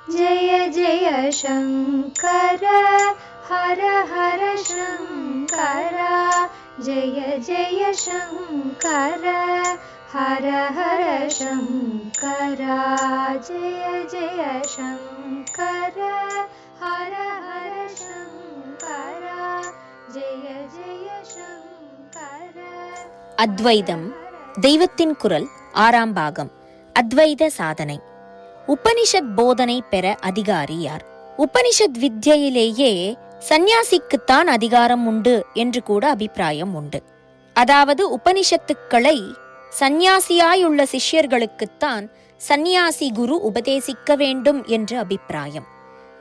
जय जय शङ्कर हर हर शङ्कर जय जय शङ्कर हर हर शङ्कर जय जय शङ्कर हर हर शङ्कर जय जय शङ्कर. அத்வைதம் தெய்வத்தின் குரல் 6ஆம் பாகம். அத்வைத சாதனை. உபனிஷத் போதனை பெற அதிகாரி யார்? உபனிஷத் வித்யிலேயே சந்நியாசிக்குத்தான் அதிகாரம் உண்டு என்று கூட அபிப்பிராயம் உண்டு. அதாவது உபனிஷத்துக்களை சந்நியாசியாயுள்ள சிஷ்யர்களுக்குத்தான் சந்நியாசி குரு உபதேசிக்க வேண்டும் என்று அபிப்பிராயம்.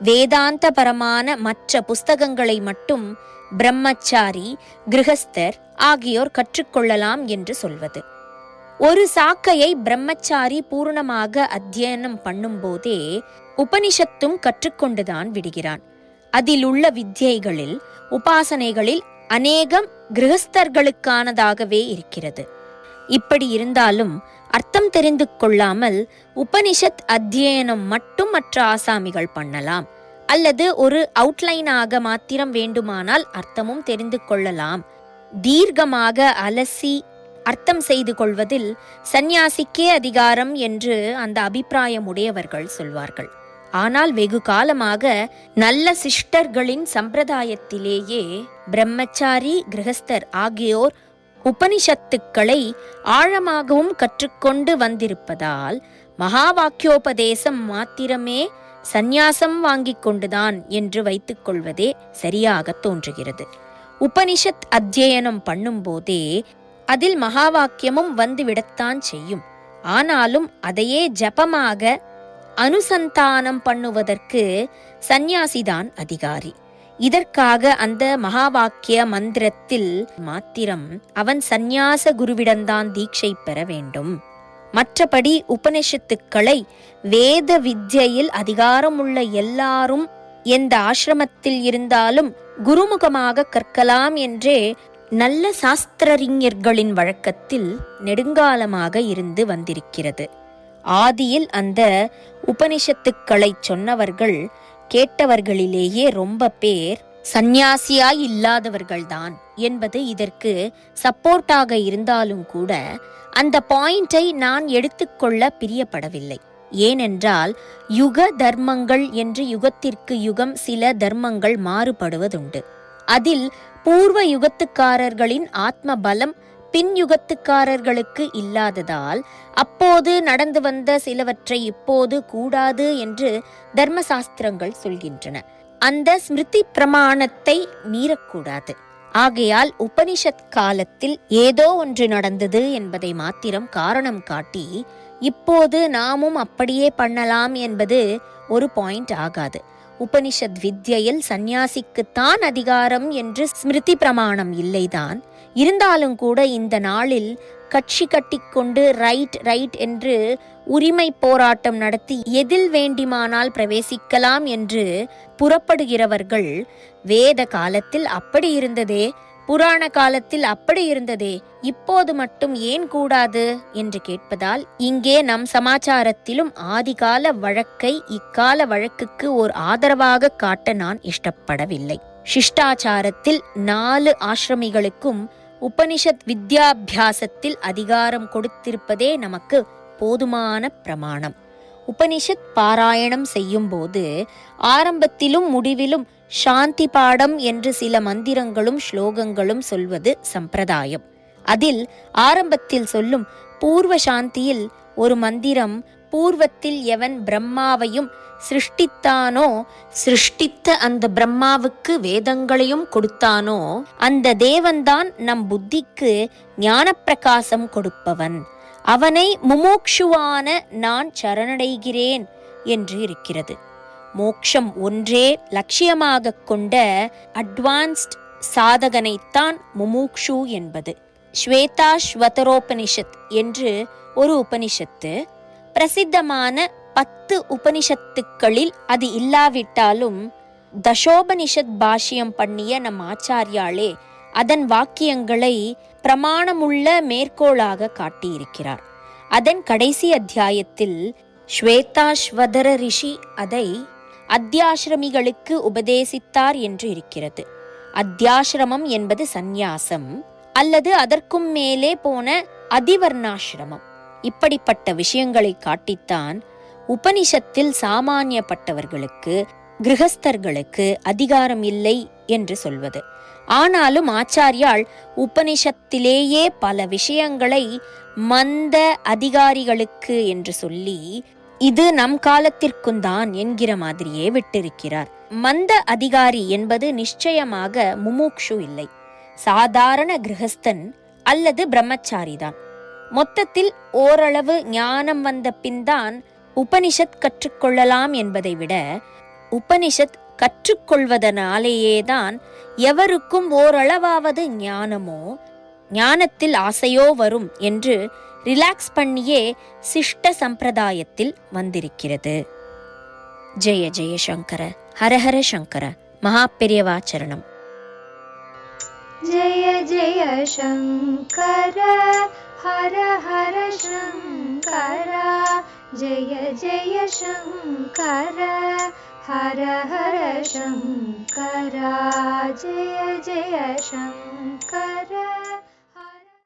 வேதாந்தபரமான மற்ற புஸ்தகங்களை மட்டும் பிரம்மச்சாரி, கிருஹஸ்தர் ஆகியோர் கற்றுக்கொள்ளலாம் என்று சொல்வது. ஒரு சாக்கையை பிரம்மச்சாரி பூர்ணமாக அத்தியனம் பண்ணும்போதே உபனிஷத்தும் கற்றுக்கொண்டுதான் விடுகிறான். அதில் உள்ள வித்யைகளில், உபாசனைகளில் அநேகம் கிருஹஸ்தர்களுக்கானதாகவே இருக்கிறது. இப்படி இருந்தாலும் அர்த்தம் தெரிந்து கொள்ளாமல் உபனிஷத் அத்தியனம் மட்டும் மற்ற ஆசாமிகள் பண்ணலாம். அல்லது ஒரு அவுட்லைனாக மாத்திரம் வேண்டுமானால் அர்த்தமும் தெரிந்து கொள்ளலாம். தீர்க்கமாக அலசி அர்த்தம் செய்து கொள்வதில் சந்நியாசிக்கே அதிகாரம் என்று அந்த அபிப்பிராயம் உடையவர்கள் சொல்வார்கள். ஆனால் வெகு காலமாக நல்ல சிஷ்டர்களின் சம்பிரதாயத்திலேயே பிரம்மச்சாரி, கிரகஸ்தர் ஆகியோர் உபனிஷத்துக்களை ஆழமாகவும் கற்றுக்கொண்டு வந்திருப்பதால் மகா வாக்கியோபதேசம் மாத்திரமே சந்நியாசம் வாங்கிக் கொண்டுதான் என்று வைத்துக் கொள்வதே சரியாக தோன்றுகிறது. உபனிஷத் அத்தியனம் பண்ணும்போதே அதில் மகா வாக்கியமும் வந்துவிடத்தான் செய்யும். ஆனாலும் அதையே ஜபமாக அனுசந்தானம் பண்ணுவதற்கு சந்நியாசிதான் அதிகாரி. இதற்காக அந்த மகா வாக்கிய மந்திரத்தில் மாத்திரம் அவன் சந்நியாச குருவிடம்தான் தீட்சை பெற வேண்டும். மற்றபடி உபனிஷத்துக்களை வேத வித்யில் அதிகாரமுள்ள எல்லாரும் எந்த ஆசிரமத்தில் இருந்தாலும் குருமுகமாக கற்கலாம் என்றே நல்ல சாஸ்திரறிஞர்களின் வழக்கத்தில் நெடுங்காலமாக இருந்து வந்திருக்கிறது. ஆதியில் அந்த உபனிஷத்துக்களை சொன்னவர்கள் கேட்டவர்களிலேயே ரொம்ப பேர் சந்நியாசியாய் இல்லாதவர்கள்தான் என்பது இதற்கு சப்போர்ட்டாக இருந்தாலும் கூட அந்த பாயிண்டை நான் எடுத்துக்கொள்ள பிரியப்படவில்லை. ஏனென்றால் யுக தர்மங்கள் என்று யுகத்திற்கு யுகம் சில தர்மங்கள் மாறுபடுவதுண்டு. அதில் பூர்வ யுகத்துக்காரர்களின் ஆத்ம பலம் பின் யுகத்துக்காரர்களுக்கு இல்லாததால் அப்போது நடந்து வந்த சிலவற்றை இப்போது கூடாது என்று தர்மசாஸ்திரங்கள் சொல்கின்றன. அந்த ஸ்மிருதி பிரமாணத்தை மீறக்கூடாது. ஆகையால் உபனிஷத் காலத்தில் ஏதோ ஒன்று நடந்தது என்பதை மாத்திரம் காரணம் காட்டி இப்போது நாமும் அப்படியே பண்ணலாம் என்பது ஒரு பாயிண்ட் ஆகாது. உபனிஷத் வித்யில் சந்நியாசிக்குத்தான் அதிகாரம் என்று ஸ்மிருதி பிரமாணம் இல்லைதான். இருந்தாலும் கூட இந்த நாளில் கட்சி கட்டிக்கொண்டு ரைட் என்று உரிமை போராட்டம் நடத்தி எதில் வேண்டுமானால் பிரவேசிக்கலாம் என்று புறப்படுகிறவர்கள் வேத காலத்தில் அப்படி இருந்ததே, புராண காலத்தில் அப்படி இருந்ததே, இப்போது மட்டும் ஏன் கூடாது என்று கேட்பதால் இங்கே நம் சமாச்சாரத்திலும் ஆதிகால வழக்கை இக்கால வழக்குக்கு ஓர் ஆதரவாக காட்ட நான் இஷ்டப்படவில்லை. சிஷ்டாச்சாரத்தில் 4 ஆசிரமிகளுக்கும் உபனிஷத் வித்யாபியாசத்தில் அதிகாரம் கொடுத்திருப்பதே நமக்கு போதுமான பிரமாணம். உபனிஷத் பாராயணம் செய்யும் போது ஆரம்பத்திலும் முடிவிலும் சாந்தி பாடம் என்று சில மந்திரங்களும் ஸ்லோகங்களும் சொல்வது சம்பிரதாயம். அதில் ஆரம்பத்தில் சொல்லும் பூர்வ சாந்தியில் ஒரு மந்திரம், பூர்வத்தில் எவன் பிரம்மாவையும் சிருஷ்டித்தானோ, சிருஷ்டித்த அந்த பிரம்மாவுக்கு வேதங்களையும் கொடுத்தானோ அந்த தேவன்தான் நம் புத்திக்கு ஞான பிரகாசம் கொடுப்பவன், அவனை முமோக்ஷுவான நான் சரணடைகிறேன் என்று இருக்கிறது. மோக்ஷம் ஒன்றே லட்சியமாக கொண்ட அட்வான்ஸ்ட் சாதகனைத்தான் முமுக்ஷு என்பது. ஸ்வேதாஸ்வதரோபனிஷத் என்று ஒரு உபனிஷத்து, பிரசித்தமான 10 உபனிஷத்துக்களில் அது இல்லாவிட்டாலும் தசோபனிஷத் பாஷ்யம் பண்ணிய நம் ஆச்சாரியாளே அதன் வாக்கியங்களை பிரமாணமுள்ள மேற்கோளாக காட்டியிருக்கிறார். அதன் கடைசி அத்தியாயத்தில் ஸ்வேதாஸ்வதர ரிஷி அதை அத்தியாசிரமிகளுக்கு உபதேசித்தார் என்று இருக்கிறது. அத்தியாசிரமம் என்பது சந்நியாசம் அல்லது அதற்கும் மேலே போன அதிவர்ணாசிரமம். இப்படிப்பட்ட விஷயங்களை காட்டித்தான் உபனிஷத்தில் சாமானியப்பட்டவர்களுக்கு, கிரகஸ்தர்களுக்கு அதிகாரம் இல்லை என்று சொல்வது. ஆனாலும் ஆச்சாரியால் உபனிஷத்திலேயே பல விஷயங்களை மந்த அதிகாரிகளுக்கு என்று சொல்லி இது நம் காலத்திற்குந்தான் என்கிற மாதிரியே விட்டிருக்கிறார். மந்த அதிகாரி என்பது நிச்சயமாக முமுக்ஷு இல்லை, சாதாரண கிரகஸ்தன் அல்லது பிரம்மச்சாரிதான். மொத்தத்தில் ஓரளவு ஞானம் வந்த பின்தான் உபனிஷத் கற்றுக்கொள்ளலாம் என்பதை விட, உபனிஷத் கற்றுக்கொள்வதனாலேயேதான் எவருக்கும் ஓரளவாவது ஞானமோ ஞானத்தில் ஆசையோ வரும் என்று ரிலாக்ஸ் பண்ணியே சிஷ்ட சம்பிரதாயத்தில் வந்திருக்கிறது. ஜெய ஜெய சங்கர, ஹரஹர சங்கர, மகாபெரியவாச்சரணம். जय जय शङ्कर हर हर शङ्कर जय जय शङ्कर हर हर शङ्कर जय जय शङ्कर।